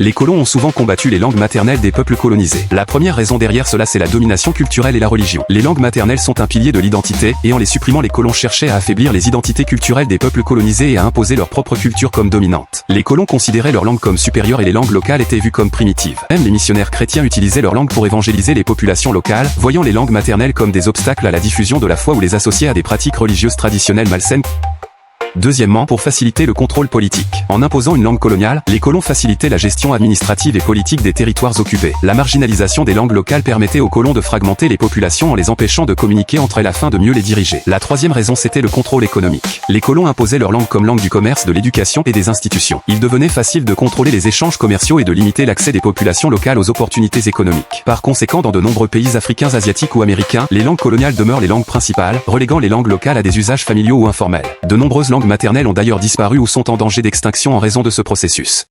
Les colons ont souvent combattu les langues maternelles des peuples colonisés. La première raison derrière cela, c'est la domination culturelle et la religion. Les langues maternelles sont un pilier de l'identité, et en les supprimant, les colons cherchaient à affaiblir les identités culturelles des peuples colonisés et à imposer leur propre culture comme dominante. Les colons considéraient leur langue comme supérieure et les langues locales étaient vues comme primitives. Même les missionnaires chrétiens utilisaient leur langue pour évangéliser les populations locales, voyant les langues maternelles comme des obstacles à la diffusion de la foi ou les associaient à des pratiques religieuses traditionnelles malsaines. Deuxièmement, pour faciliter le contrôle politique. En imposant une langue coloniale, les colons facilitaient la gestion administrative et politique des territoires occupés. La marginalisation des langues locales permettait aux colons de fragmenter les populations en les empêchant de communiquer entre elles afin de mieux les diriger. La troisième raison, c'était le contrôle économique. Les colons imposaient leur langue comme langue du commerce, de l'éducation et des institutions. Il devenait facile de contrôler les échanges commerciaux et de limiter l'accès des populations locales aux opportunités économiques. Par conséquent, dans de nombreux pays africains, asiatiques ou américains, les langues coloniales demeurent les langues principales, reléguant les langues locales à des usages familiaux ou informels. De nombreuses langues maternelles ont d'ailleurs disparu ou sont en danger d'extinction en raison de ce processus.